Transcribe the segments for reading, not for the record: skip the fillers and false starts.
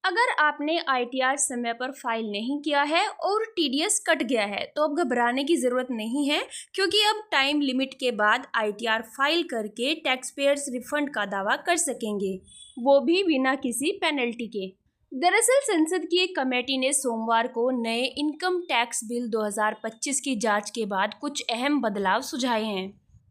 अगर आपने आईटीआर समय पर फाइल नहीं किया है और टीडीएस कट गया है तो अब घबराने की ज़रूरत नहीं है, क्योंकि अब टाइम लिमिट के बाद आईटीआर फाइल करके टैक्स पेयर्स रिफंड का दावा कर सकेंगे, वो भी बिना किसी पेनल्टी के। दरअसल संसद की एक कमेटी ने सोमवार को नए इनकम टैक्स बिल 2025 की जांच के बाद कुछ अहम बदलाव सुझाए हैं।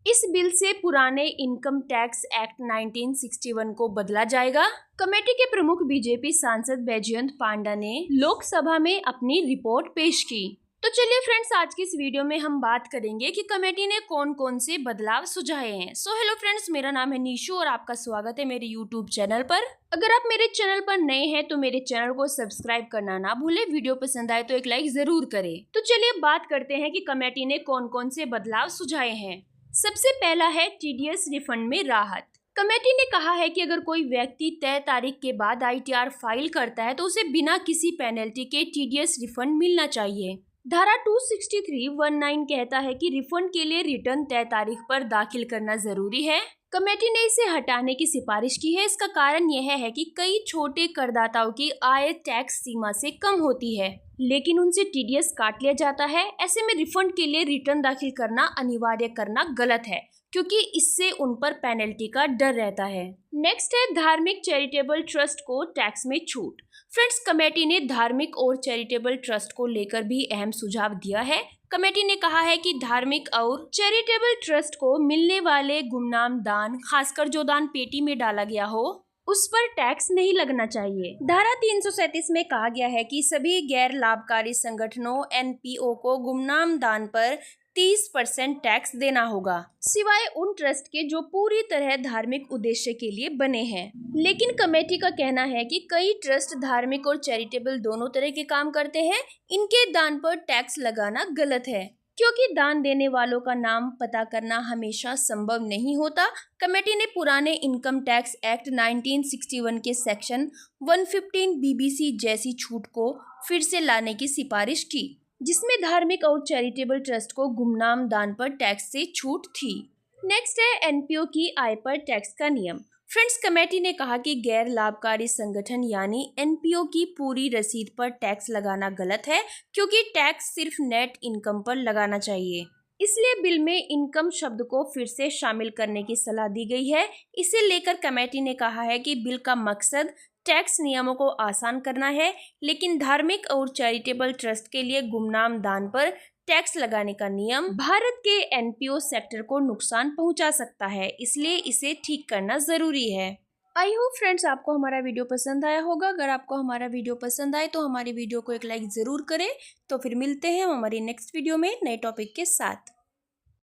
इस बिल से पुराने इनकम टैक्स एक्ट 1961 को बदला जाएगा। कमेटी के प्रमुख बीजेपी सांसद बैजयंत पांडा ने लोकसभा में अपनी रिपोर्ट पेश की। तो चलिए फ्रेंड्स, आज की इस वीडियो में हम बात करेंगे कि कमेटी ने कौन कौन से बदलाव सुझाए हैं। सो हेलो फ्रेंड्स, मेरा नाम है नीशू और आपका स्वागत है मेरे यूट्यूब चैनल पर। अगर आप मेरे चैनल पर नए हैं तो मेरे चैनल को सब्सक्राइब करना ना भूले, वीडियो पसंद आए तो एक लाइक जरूर करें। तो चलिए बात करते हैं कि कमेटी ने कौन कौन से बदलाव सुझाए हैं। सबसे पहला है टीडीएस रिफंड में राहत। कमेटी ने कहा है कि अगर कोई व्यक्ति तय तारीख के बाद आईटीआर फाइल करता है तो उसे बिना किसी पेनल्टी के टीडीएस रिफंड मिलना चाहिए। धारा 263(19) कहता है कि रिफंड के लिए रिटर्न तय तारीख पर दाखिल करना जरूरी है। कमेटी ने इसे हटाने की सिफारिश की है। इसका कारण यह है कि कई छोटे करदाताओं की आय टैक्स सीमा से कम होती है, लेकिन उनसे टीडीएस काट लिया जाता है। ऐसे में रिफंड के लिए रिटर्न दाखिल करना अनिवार्य करना गलत है, क्योंकि इससे उन पर पेनल्टी का डर रहता है। नेक्स्ट है धार्मिक चैरिटेबल ट्रस्ट को टैक्स में छूट। फ्रेंड्स, कमेटी ने धार्मिक और चैरिटेबल ट्रस्ट को लेकर भी अहम सुझाव दिया है। कमेटी ने कहा है कि धार्मिक और चैरिटेबल ट्रस्ट को मिलने वाले गुमनाम दान, खासकर जो दान पेटी में डाला गया हो, उस पर टैक्स नहीं लगना चाहिए। धारा 337 में कहा गया है कि सभी गैर लाभकारी संगठनों एनपीओ को गुमनाम दान पर 30% टैक्स देना होगा, सिवाय उन ट्रस्ट के जो पूरी तरह धार्मिक उद्देश्य के लिए बने हैं। लेकिन कमेटी का कहना है कि कई ट्रस्ट धार्मिक और चैरिटेबल दोनों तरह के काम करते हैं। इनके दान पर टैक्स लगाना गलत है, क्योंकि दान देने वालों का नाम पता करना हमेशा संभव नहीं होता। कमेटी ने पुराने इनकम टैक्स एक्ट 1961 के सेक्शन 115 बीबीसी जैसी छूट को फिर से लाने की सिफारिश की, जिसमें धार्मिक और चैरिटेबल ट्रस्ट को गुमनाम दान पर टैक्स से छूट थी। नेक्स्ट है एनपीओ की आय पर टैक्स का नियम। फ्रेंड्स, कमेटी ने कहा कि गैर लाभकारी संगठन यानी एनपीओ की पूरी रसीद पर टैक्स लगाना गलत है, क्योंकि टैक्स सिर्फ नेट इनकम पर लगाना चाहिए। इसलिए बिल में इनकम शब्द को फिर से शामिल करने की सलाह दी गई है। इसे लेकर कमेटी ने कहा है कि बिल का मकसद टैक्स नियमों को आसान करना है, लेकिन धार्मिक और चैरिटेबल ट्रस्ट के लिए गुमनाम दान पर टैक्स लगाने का नियम भारत के एनपीओ सेक्टर को नुकसान पहुंचा सकता है, इसलिए इसे ठीक करना जरूरी है। आई होप फ्रेंड्स आपको हमारा वीडियो पसंद आया होगा। अगर आपको हमारा वीडियो पसंद आए तो हमारी वीडियो को एक लाइक जरूर करें। तो फिर मिलते हैं हमारी नेक्स्ट वीडियो में नए टॉपिक के साथ।